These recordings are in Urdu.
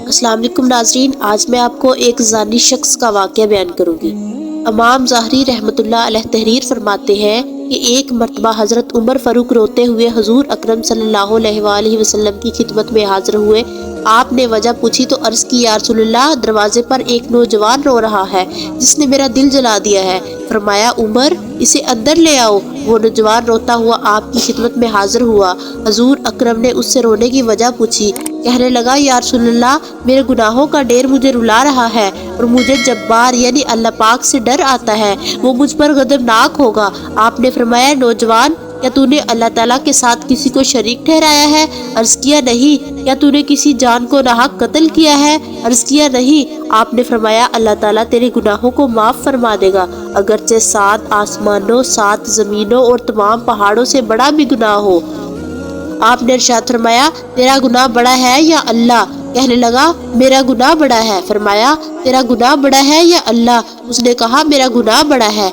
السلام علیکم ناظرین، آج میں آپ کو ایک زانی شخص کا واقعہ بیان کروں گی۔ امام ظاہری رحمۃ اللہ علیہ تحریر فرماتے ہیں کہ ایک مرتبہ حضرت عمر فاروق روتے ہوئے حضور اکرم صلی اللہ علیہ وآلہ وسلم کی خدمت میں حاضر ہوئے۔ آپ نے وجہ پوچھی تو عرض کی، یا رسول اللہ، دروازے پر ایک نوجوان رو رہا ہے جس نے میرا دل جلا دیا ہے۔ فرمایا، عمر، اسے اندر لے آؤ۔ وہ نوجوان روتا ہوا آپ کی خدمت میں حاضر ہوا۔ حضور اکرم نے اس سے رونے کی وجہ پوچھی۔ کہنے لگا، یا رسول اللہ، میرے گناہوں کا ڈھیر مجھے رلا رہا ہے اور مجھے جبار یعنی اللہ پاک سے ڈر آتا ہے، وہ مجھ پر غضبناک ہوگا۔ آپ نے فرمایا، نوجوان، کیا تو نے اللہ تعالیٰ کے ساتھ کسی کو شریک ٹھہرایا ہے؟ عرض کیا، نہیں۔ کیا تو نے کسی جان کو ناحق قتل کیا ہے؟ عرض کیا، نہیں۔ آپ نے فرمایا، اللہ تعالیٰ تیرے گناہوں کو معاف فرما دے گا، اگرچہ 7 آسمانوں، 7 زمینوں اور تمام پہاڑوں سے بڑا بھی گناہ ہو۔ آپ نے ارشاد فرمایا، تیرا گناہ بڑا ہے یا اللہ؟ کہنے لگا، میرا گناہ بڑا ہے۔ فرمایا، تیرا گناہ بڑا ہے یا اللہ؟ اس نے کہا، میرا گناہ بڑا ہے۔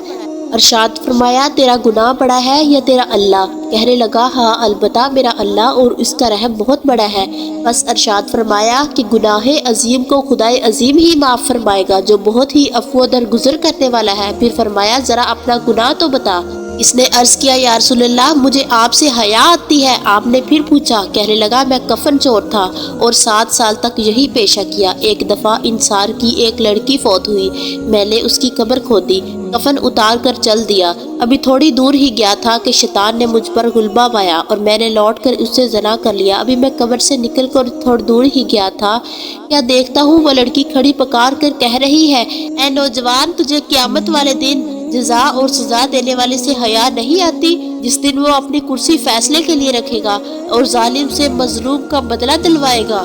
ارشاد فرمایا، تیرا گناہ بڑا ہے یا تیرا اللہ؟ کہنے لگا، ہاں البتہ میرا اللہ اور اس کا رحم بہت بڑا ہے۔ بس ارشاد فرمایا کہ گناہ عظیم کو خدائے عظیم ہی معاف فرمائے گا جو بہت ہی عفو درگزر کرنے والا ہے۔ پھر فرمایا، ذرا اپنا گناہ تو بتا۔ اس نے عرض کیا، یا رسول اللہ، مجھے آپ سے حیا آتی ہے۔ آپ نے پھر پوچھا۔ کہنے لگا، میں کفن چور تھا اور 7 سال تک یہی پیشہ کیا۔ ایک دفعہ انصار کی ایک لڑکی فوت ہوئی، میں نے اس کی قبر کھودی، کفن اتار کر چل دیا۔ ابھی تھوڑی دور ہی گیا تھا کہ شیطان نے مجھ پر غلبہ پایا اور میں نے لوٹ کر اس سے زنا کر لیا۔ ابھی میں قبر سے نکل کر تھوڑی دور ہی گیا تھا، کیا دیکھتا ہوں وہ لڑکی کھڑی پکار کر کہہ رہی ہے، اے نوجوان، تجھے قیامت والے دن جزا اور سزا دینے والے سے حیا نہیں آتی، جس دن وہ اپنی کرسی فیصلے کے لیے رکھے گا اور ظالم سے مظلوم کا بدلہ دلوائے گا۔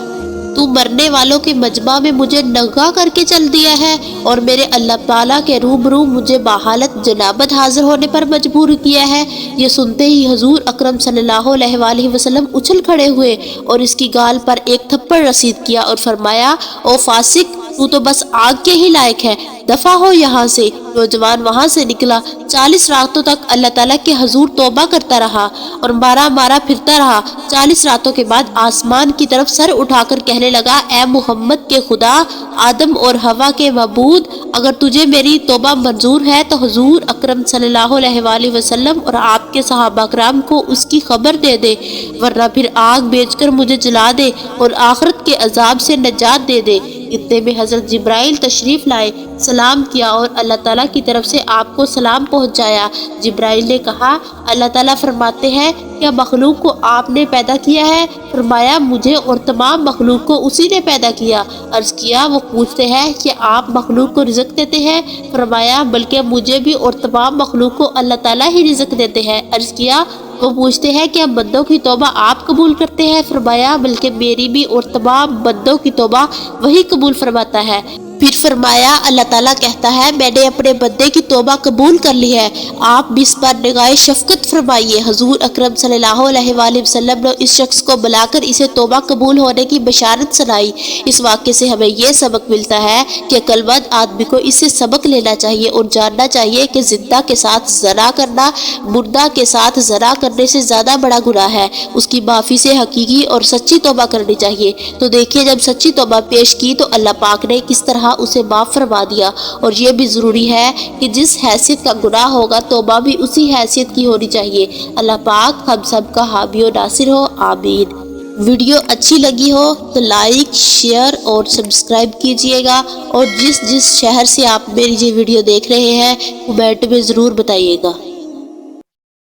تو مرنے والوں کے مجمع میں مجھے ننگا کر کے چل دیا ہے اور میرے اللہ تعالیٰ کے روبرو مجھے بحالت جنابت حاضر ہونے پر مجبور کیا ہے۔ یہ سنتے ہی حضور اکرم صلی اللہ علیہ وآلہ وسلم اچھل کھڑے ہوئے اور اس کی گال پر ایک تھپڑ رسید کیا اور فرمایا، او فاسق، تو بس آگ کے ہی لائق ہے، دفع ہو یہاں سے۔ نوجوان وہاں سے نکلا، 40 راتوں تک اللہ تعالیٰ کے حضور توبہ کرتا رہا اور مارا پھرتا رہا۔ 40 راتوں کے بعد آسمان کی طرف سر اٹھا کر کہنے لگا، اے محمد کے خدا، آدم اور حوا کے معبود، اگر تجھے میری توبہ منظور ہے تو حضور اکرم صلی اللہ علیہ وآلہ وسلم اور آپ کے صحابہ کرام کو اس کی خبر دے دے، ورنہ پھر آگ بیچ کر مجھے جلا دے اور آخرت کے عذاب سے نجات دے دے۔ اتنے میں حضرت جبرائیل تشریف لائے، سلام کیا اور اللہ تعالیٰ کی طرف سے آپ کو سلام پہنچایا۔ جبرائیل نے کہا، اللہ تعالیٰ فرماتے ہیں، کیا مخلوق کو آپ نے پیدا کیا ہے؟ فرمایا، مجھے اور تمام مخلوق کو اسی نے پیدا کیا۔ عرض کیا، وہ پوچھتے ہیں کہ آپ مخلوق کو رزق دیتے ہیں؟ فرمایا، بلکہ مجھے بھی اور تمام مخلوق کو اللہ تعالیٰ ہی رزق دیتے ہیں۔ عرض کیا، وہ پوچھتے ہیں کہ بندوں کی توبہ آپ قبول کرتے ہیں؟ فرمایا، بلکہ میری بھی اور تمام بندوں کی توبہ وہی قبول فرماتا ہے۔ پھر فرمایا، اللہ تعالیٰ کہتا ہے، میں نے اپنے بندے کی توبہ قبول کر لی ہے، آپ بھی اس پر نگاہ شفقت فرمائیے۔ حضور اکرم صلی اللہ علیہ وآلہ وسلم نے اس شخص کو بلا کر اسے توبہ قبول ہونے کی بشارت سنائی۔ اس واقعے سے ہمیں یہ سبق ملتا ہے کہ عقلمند آدمی کو اس سے سبق لینا چاہیے اور جاننا چاہیے کہ زندہ کے ساتھ زنا کرنا مردہ کے ساتھ زنا کرنے سے زیادہ بڑا گناہ ہے۔ اس کی معافی سے حقیقی اور سچی توبہ کرنی چاہیے۔ تو دیکھیے، جب سچی توبہ پیش کی تو اللہ پاک نے کس طرح اسے معاف فرما دیا۔ اور یہ بھی ضروری ہے کہ جس حیثیت کا گناہ ہوگا توبہ بھی اسی حیثیت کی ہونی چاہیے۔ اللہ پاک ہم سب کا حامی و ناصر ہو، آمین۔ ویڈیو اچھی لگی ہو تو لائک، شیئر اور سبسکرائب کیجئے گا، اور جس شہر سے آپ میری یہ ویڈیو دیکھ رہے ہیں کمنٹ میں ضرور بتائیے گا۔